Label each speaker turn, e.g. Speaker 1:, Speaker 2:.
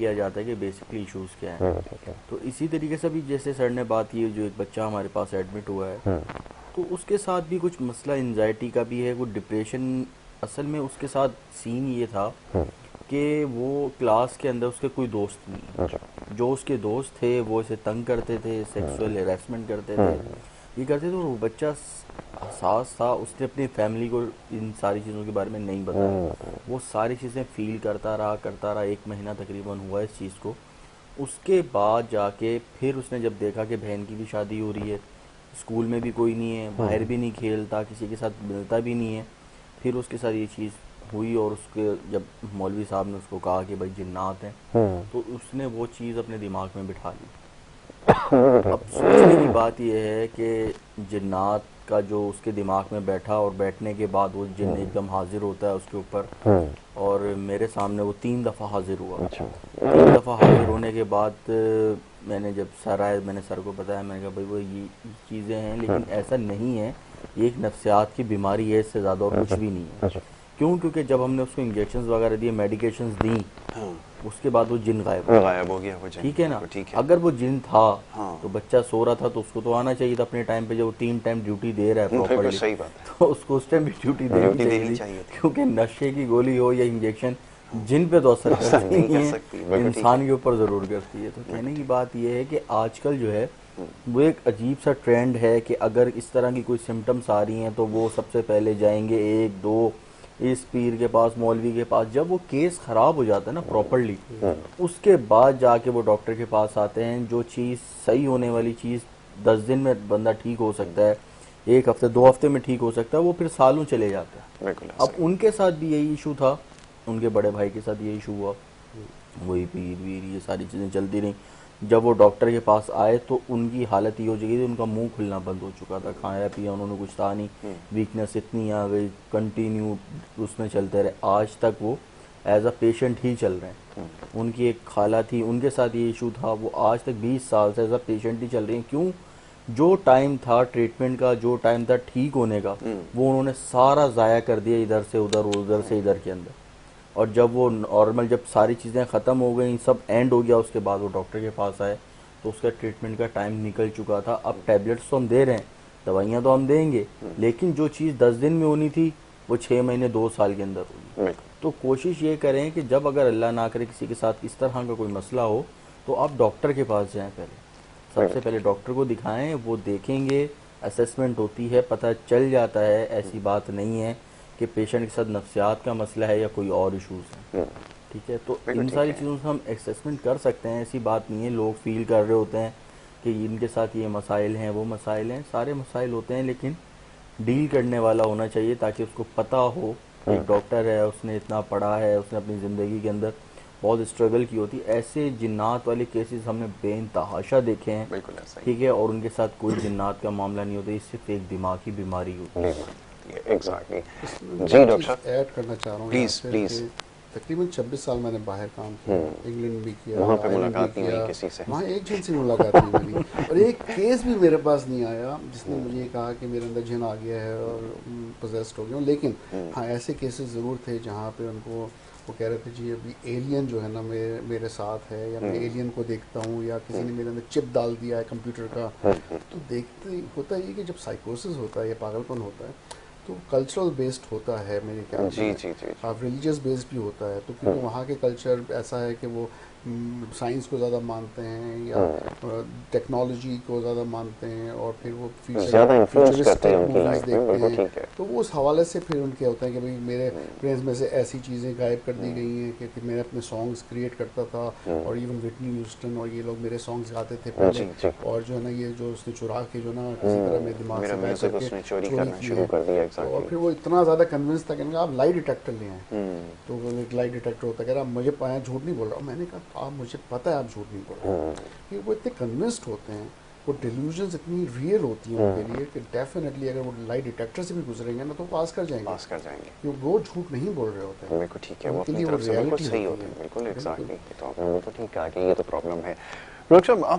Speaker 1: किया जाता है कि बेसिकली इश्यूज क्या है। तो इसी तरीके से भी जैसे सर ने बात की, जो एक बच्चा हमारे पास एडमिट हुआ है, तो उसके साथ भी कुछ मसला एंजाइटी का भी है, कुछ डिप्रेशन। असल में उसके साथ सीन ये था कि वो क्लास के अंदर उसके कोई दोस्त नहीं है। जो उसके दोस्त थे वो इसे तंग करते थे, सेक्सुअल हेरासमेंट करते थे, ये करते थे। और वो बच्चा सास था, उसने अपनी फैमिली को इन सारी चीज़ों के बारे में नहीं बताया। वो सारी चीज़ें फील करता रहा 1 महीना तकरीबन हुआ इस चीज़ को। उसके बाद जाके फिर उसने जब देखा कि बहन की भी शादी हो रही है, स्कूल में भी कोई नहीं है, बाहर भी नहीं खेलता, किसी के साथ मिलता भी नहीं है, फिर उसके साथ ये चीज़ हुई। और उसके जब मौलवी साहब ने उसको कहा कि भाई जिन्नात हैं, तो उसने वो चीज़ अपने दिमाग में बिठा ली। अब सोचने की बात यह है कि जिन्नात का जो उसके दिमाग में बैठा, और बैठने के बाद वो जिन्न एकदम हाजिर होता है उसके ऊपर। और मेरे सामने वो 3 दफ़ा हाजिर हुआ। 3 दफ़ा हाजिर होने के बाद मैंने जब सर आए, मैंने सर को बताया, मैंने कहा भाई वो ये चीज़ें हैं, लेकिन ऐसा नहीं है, ये एक नफ्सियात की बीमारी है, इससे ज़्यादा और कुछ भी नहीं है। क्यों? क्योंकि जब हमने उसको इंजेक्शंस वगैरह दिए, मेडिकेशंस दी, उसके बाद वो जिन गायब
Speaker 2: हो गया वो जिन।
Speaker 1: ठीक है ना।
Speaker 2: ठीक है।
Speaker 1: अगर वो जिन था
Speaker 2: हाँ।
Speaker 1: तो बच्चा सो रहा था तो उसको तो आना चाहिए था अपने टाइम पे, जब वो 3 टाइम ड्यूटी दे रहा है प्रॉपरली,
Speaker 2: सही बात है,
Speaker 1: तो उसको उस टाइम भी ड्यूटी देनी चाहिए थी। क्योंकि नशे की गोली हो या इंजेक्शन, जिन पे तो असर करती नहीं है, इंसान के ऊपर ज़रूर करती है। तो कहने की बात यह है कि आजकल जो है वो एक अजीब सा ट्रेंड है कि अगर इस तरह की कोई सिम्टम्स आ रही हैं तो वो सबसे पहले जाएंगे 1 2 इस पीर के पास, मौलवी के पास। जब वो केस ख़राब हो जाता है ना प्रॉपरली, उसके बाद जाके वो डॉक्टर के पास आते हैं। जो चीज़ सही होने वाली चीज़ 10 दिन में बंदा ठीक हो सकता है, 1 हफ्ते 2 हफ्ते में ठीक हो सकता है, वो फिर सालों चले जाता है। अब उनके साथ भी यही इशू था, उनके बड़े भाई के साथ यही इशू हुआ, वही पीर वीर ये सारी चीज़ें चलती रहीं। जब वो डॉक्टर के पास आए तो उनकी हालत ये हो चुकी थी, उनका मुंह खुलना बंद हो चुका था, खाया पिया उन्होंने कुछ था नहीं, वीकनेस इतनी आ गई, कंटिन्यू उसमें चलते रहे। आज तक वो एज अ पेशेंट ही चल रहे हैं। उनकी एक खाला थी, उनके साथ ये इशू था, वो आज तक 20 साल से एज अ पेशेंट ही चल रही हैं। क्यों? जो टाइम था ट्रीटमेंट का, जो टाइम था ठीक होने का, वो उन्होंने सारा ज़ाया कर दिया, इधर से उधर, उधर से इधर के अंदर। और जब वो नॉर्मल, जब सारी चीज़ें ख़त्म हो गई, सब एंड हो गया, उसके बाद वो डॉक्टर के पास आए तो उसका ट्रीटमेंट का टाइम निकल चुका था। अब टैबलेट्स तो हम दे रहे हैं, दवाइयाँ तो हम देंगे, लेकिन जो चीज़ 10 दिन में होनी थी वो 6 महीने 2 साल के अंदर होगी। तो कोशिश ये करें कि जब अगर अल्लाह ना करे किसी के साथ इस तरह का कोई मसला हो, तो आप डॉक्टर के पास जाएँ पहले, सबसे पहले डॉक्टर को दिखाएं, वो देखेंगे, असेसमेंट होती है, पता चल जाता है। ऐसी बात नहीं है कि पेशेंट के साथ नफ्सियात का मसला है या कोई और इश्यूज हैं। ठीक है, तो इन सारी चीज़ों से हम असेसमेंट कर सकते हैं। ऐसी बात नहीं है, लोग फील कर रहे होते हैं कि इनके साथ ये मसाइल हैं, वो मसाइल हैं, सारे मसाइल होते हैं, लेकिन डील करने वाला होना चाहिए ताकि उसको पता हो। एक डॉक्टर है, उसने इतना पढ़ा है, उसने अपनी ज़िंदगी के अंदर बहुत स्ट्रगल की होती। ऐसे जिन्नात वाले केसेस हमने बेइंतहाशा देखे हैं, ठीक है, और उनके साथ कोई जिन्नात का मामला नहीं होता, ये सिर्फ एक दिमाग की बीमारी होती है।
Speaker 2: एग्जैक्टली। जी डॉक्टर साहब,
Speaker 3: ऐड करना चाह रहा हूँ
Speaker 2: प्लीज प्लीज।
Speaker 3: तकरीबन 26 साल मैंने बाहर काम किया, इंग्लैंड भी किया,
Speaker 2: वहाँ पे मुलाकात नहीं हुई किसी से,
Speaker 3: वहाँ एक जिन से मुलाकात नहीं मिली, और एक केस भी मेरे पास नहीं आया जिसने मुझे कहा कि मेरे अंदर जिन आ गया है और पोजेस्ड हो गया। लेकिन हाँ, ऐसे केसेस ज़रूर थे जहाँ पे उनको वो कह रहे थे जी अभी एलियन जो है ना मेरे साथ है, या मैं एलियन को देखता हूँ, या किसी ने मेरे अंदर चिप डाल दिया है कंप्यूटर का। तो देखते होता है कि जब साइकोसिस होता है या पागलपन होता है तो कल्चरल बेस्ड होता है मेरे ख्याल में।
Speaker 2: जी जी जी।
Speaker 3: आप रिलीजियस बेस्ड भी होता है, तो क्योंकि वहाँ के कल्चर ऐसा है कि वो साइंस को ज़्यादा मानते हैं या टेक्नोलॉजी को ज़्यादा मानते हैं, और फिर वो फ्यूचरिस्टिक मूवीज़ देखते हैं। तो वो उस हवाले से फिर उनके होते हैं कि भाई मेरे ब्रेन में से ऐसी चीज़ें गायब कर दी गई हैं कि मैं अपने सॉन्ग्स क्रिएट करता था, और इवन विटनी ह्यूस्टन और ये लोग मेरे सॉन्ग्स गाते थे पहले, और जो है ना ये जो उसने चुरा के जो ना किसी तरह मेरे दिमाग से गायब करके चोरी की, और फिर वो इतना ज़्यादा कन्विंस था कि आप लाई डिटेक्टर ले आए। तो वो एक लाई डिटेक्टर होता है, कह रहा मुझे झूठ नहीं बोल रहा हूँ। मैंने कहा आप, मुझे पता है आप झूठ नहीं बोल रहे। वो इतने कन्विंस्ड होते हैं, वो डिल्यूजन्स इतनी रियल होती हैं उनके लिए कि डेफिनेटली अगर वो लाई डिटेक्टर से भी गुजरेंगे ना तो पास कर जाएंगे, क्योंकि वो झूठ नहीं बोल रहे होते हैं।
Speaker 2: बिल्कुल ठीक है, वो अपनी तरफ से बिल्कुल सही होते हैं, बिल्कुल एग्जैक्टली। तो आपने बिल्कुल ठीक कहा कि ये तो प्रॉब्लम है। डॉक्टर साहब, आप